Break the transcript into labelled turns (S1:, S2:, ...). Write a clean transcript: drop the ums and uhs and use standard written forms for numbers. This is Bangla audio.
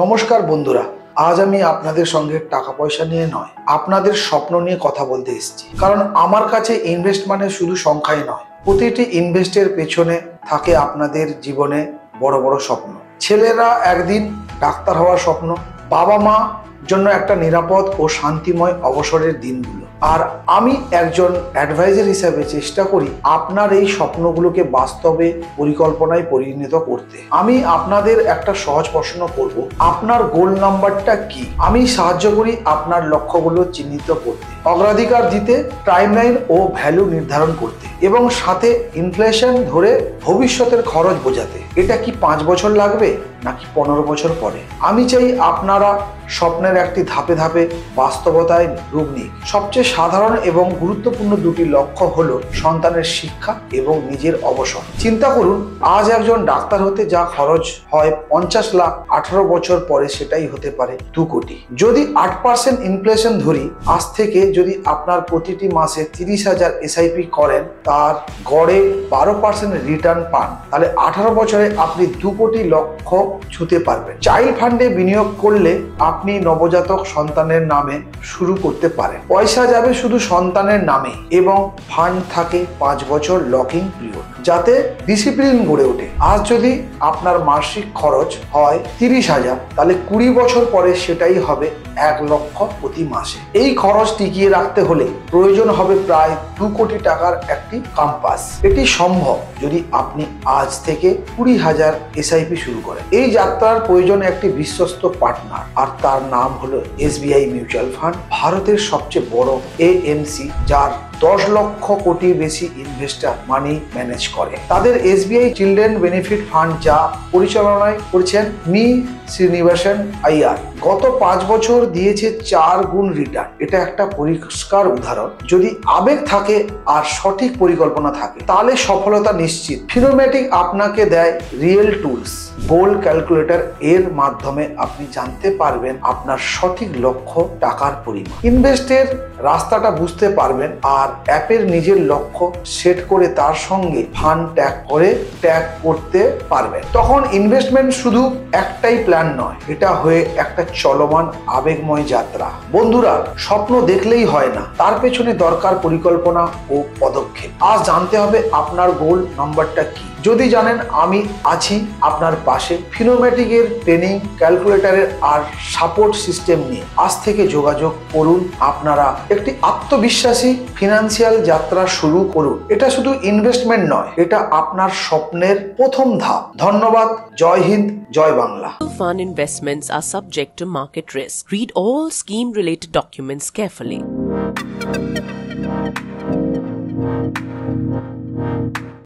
S1: নমস্কার বন্ধুরা, আজ আমি আপনাদের সঙ্গে টাকা পয়সা নিয়ে নয়, আপনাদের স্বপ্ন নিয়ে কথা বলতে এসেছি। কারণ আমার কাছে ইনভেস্ট মানে শুধু সংখ্যাই নয়, প্রতিটি ইনভেস্টের পেছনে থাকে আপনাদের জীবনে বড় বড় স্বপ্ন। ছেলেরা একদিন ডাক্তার হওয়ার স্বপ্ন, বাবা মা জন্য একটা নিরাপদ ও শান্তিময় অবসরের দিনগুলো। আর আমি একজন অ্যাডভাইজার হিসেবে চেষ্টা করি আপনার এই স্বপ্নগুলোকে বাস্তবে পরিকল্পনায় পরিণত করতে। আমি আপনাদের একটা সহজ প্রশ্ন করব, আপনার গোল নাম্বারটা কি? আমি সাহায্য করি আপনার লক্ষ্যগুলো চিহ্নিত করতে, অগ্রাধিকার দিতে, টাইমলাইন ও ভ্যালু নির্ধারণ করতে এবং সাথে ইনফ্লেশন ধরে ভবিষ্যতের খরচ বোঝাতে। এটা কি 5 বছর লাগবে নাকি 15 বছর পরে? আমি চাই আপনারা স্বপ্নের একটি ধাপে ধাপে বাস্তবতায় রূপ নিক। সবচেয়ে সাধারণ এবং গুরুত্বপূর্ণ দুটি লক্ষ্য হলো সন্তানের শিক্ষা এবং নিজের অবসর। চিন্তা করুন, আজ একজন ডাক্তার হতে যা খরচ হয় 50 লাখ, 18 বছর পরে সেটাই হতে পারে 2 কোটি। যদি 8% ইনফ্লেশন ধরি, আজ থেকে যদি আপনার প্রতিটি মাসে 30,000 এসআইপি করেন, তার গড়ে 12% রিটার্ন পান, তাহলে 18 বছরে আপনি 2 কোটি লক্ষ্য ছুঁতে পারবেন। চাইল্ড ফান্ডে বিনিয়োগ করলে আপনি নবজাতক সন্তানের নামে শুরু করতে পারেন। পয়সা যাবে শুধু সন্তানের নামে এবং ফান্ড থাকে 5 বছর লকিং পিরিয়ড, যাতে ডিসিপ্লিন গড়ে ওঠে। আজ যদি আপনার মাসিক খরচ হয় 30,000, তাহলে 20 বছর পরে সেটাই হবে 1 লক্ষ প্রতি মাসে। এই খরচ টিকিয়ে রাখতে হলে প্রয়োজন হবে প্রায় 2 কোটি টাকার একটি কম্পাস। এটি সম্ভব যদি আপনি আজ থেকে 20,000 এসআইপি শুরু করেন। এই যাত্রার প্রয়োজন একটি বিশ্বস্ত পার্টনার, আর তার নাম হলো এসবিআই মিউচুয়াল ফান্ড, ভারতের সবচেয়ে বড় এএমসি, যার 10 লক্ষ কোটি বেশি ইনভেস্টার মানি ম্যানেজ করে। তাদের এসবিআই চিলড্রেন বেনিফিট ফান্ড, যা পরিচালনায় করছেন মি শ্রীনিবাসন আইয়ার, গত 5 বছর দিয়েছে 4 গুণ রিটার্ন। এটা একটা পরিষ্কার উদাহরণ। যদি আবেগ থাকে আর সঠিক পরিকল্পনা থাকে, তাহলে সফলতা নিশ্চিত। ফিনোম্যাটিক আপনাকে দেয় রিয়েল টুলস, গোল ক্যালকুলেটর। এর মাধ্যমে আপনি জানতে পারবেন আপনার সঠিক লক্ষ্য, টাকার পরিমাণ, ইনভেস্টের রাস্তাটা বুঝতে পারবেন, আর অ্যাপের নিজের লক্ষ্য সেট করে তার সঙ্গে ফান্ড ট্যাগ করতে পারবেন। তখন ইনভেস্টমেন্ট শুধু একটাই প্ল্যান নয়, এটা হয়ে একটা চলমান আবেগময় যাত্রা। বন্ধুরা, স্বপ্ন দেখলেই হয় না, তার পেছনে দরকার পরিকল্পনা ও পদক্ষেপ। আজ জানতে হবে আপনার গোল নাম্বারটা কি। যদি জানেন, আমি আছি আপনার পাশে। ফিনোম্যাটিকের ট্রেনিং, ক্যালকুলেটরের আর সাপোর্ট সিস্টেম নিয়ে আজ থেকে যোগাযোগ করুন। আপনারা একটি আত্মবিশ্বাসী ফিনান্সিয়াল যাত্রা শুরু করুন। এটা শুধু ইনভেস্টমেন্ট নয়, এটা আপনার স্বপ্নের প্রথম ধাপ। ধন্যবাদ। জয় হিন্দ, জয় Bangla.
S2: Fund investments are subject to market risk. Read all scheme related documents carefully.